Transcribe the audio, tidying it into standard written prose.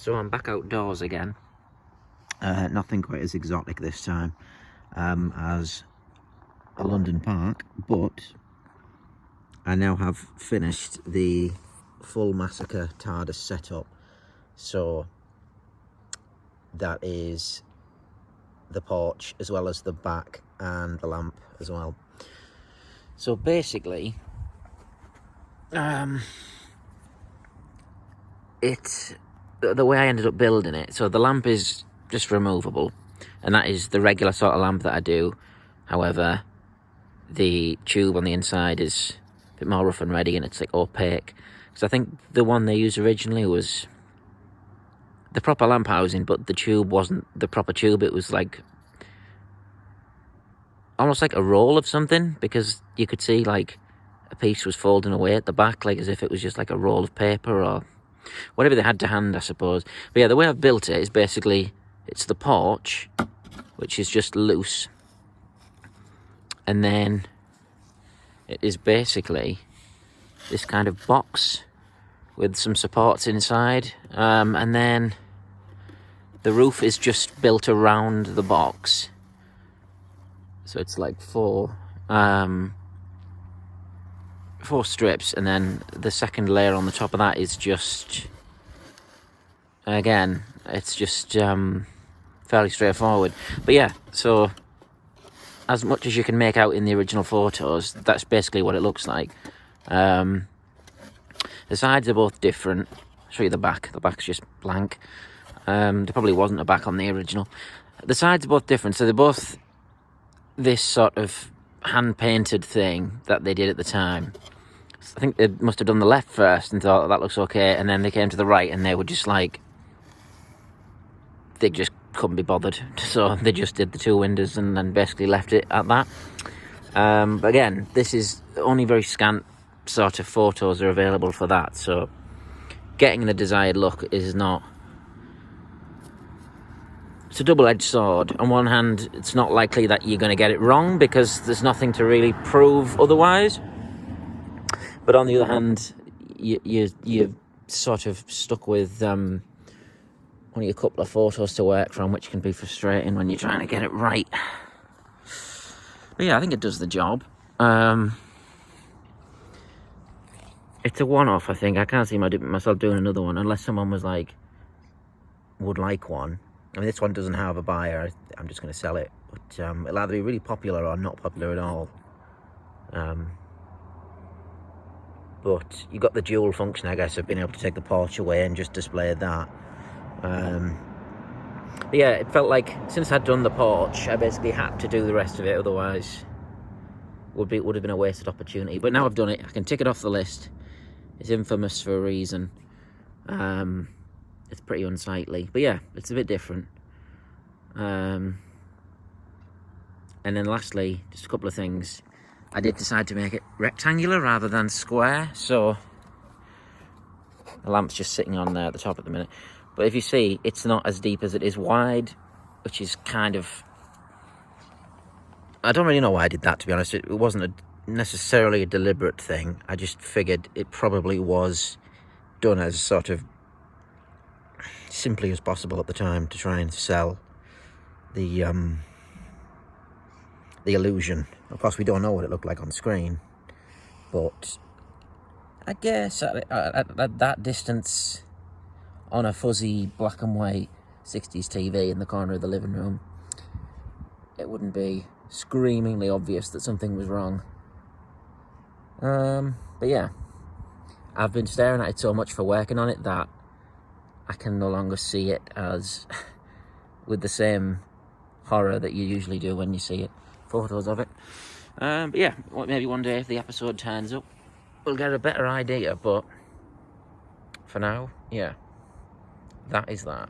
So I'm back outdoors again. Nothing quite as exotic this time as a London park, but I now have finished the full Massacre TARDIS setup. So that is the porch as well as the back and the lamp as well. So basically, the way I ended up building it, so the lamp is just removable, and that is the regular sort of lamp that I do. However, the tube on the inside is a bit more rough and ready, and it's like opaque. So I think the one they used originally was the proper lamp housing, but the tube wasn't the proper tube. It was like almost like a roll of something, because you could see like a piece was folding away at the back, like as if it was just like a roll of paper or whatever they had to hand, I suppose. But yeah, the way I've built it is basically, it's the porch, which is just loose, and then it is basically this kind of box with some supports inside, and then the roof is just built around the box. So it's like four strips, and then the second layer on the top of that is just, again, it's just fairly straightforward. But yeah, so as much as you can make out in the original photos, that's basically what it looks like. The sides are both different. I'll show you the back. The back's just blank. There probably wasn't a back on the original. The sides are both different, so they're both this sort of hand-painted thing that they did at the time. I think they must have done the left first and thought that looks okay, and then they came to the right and they were just like, they just couldn't be bothered, so they just did the two windows and then basically left it at that. But again, this is only very scant sort of photos are available for that, so getting the desired look is not... It's a double-edged sword. On one hand, it's not likely that you're going to get it wrong because there's nothing to really prove otherwise. But on the other hand, you're sort of stuck with only a couple of photos to work from, which can be frustrating when you're trying to get it right. But yeah, I think it does the job. It's a one-off, I think. I can't see myself doing another one unless someone was like, would like one. I mean, this one doesn't have a buyer. I'm just going to sell it. But it'll either be really popular or not popular at all. But you got the dual function, I guess, of being able to take the porch away and just display that. But yeah, it felt like since I'd done the porch, I basically had to do the rest of it. Otherwise, would have been a wasted opportunity. But now I've done it, I can tick it off the list. It's infamous for a reason. It's pretty unsightly, but yeah, it's a bit different. And then lastly, just a couple of things. I did decide to make it rectangular rather than square, so the lamp's just sitting on there at the top at the minute. But if you see, it's not as deep as it is wide, which is kind of... I don't really know why I did that, to be honest. It wasn't necessarily a deliberate thing. I just figured it probably was done as sort of simply as possible at the time to try and sell the illusion. Of course, we don't know what it looked like on screen, but I guess at that distance, on a fuzzy black and white 60s TV in the corner of the living room, it wouldn't be screamingly obvious that something was wrong. But yeah, I've been staring at it so much for working on it that I can no longer see it as with the same horror that you usually do when you see it, photos of it. But yeah, maybe one day if the episode turns up, we'll get a better idea. But for now, yeah, that is that.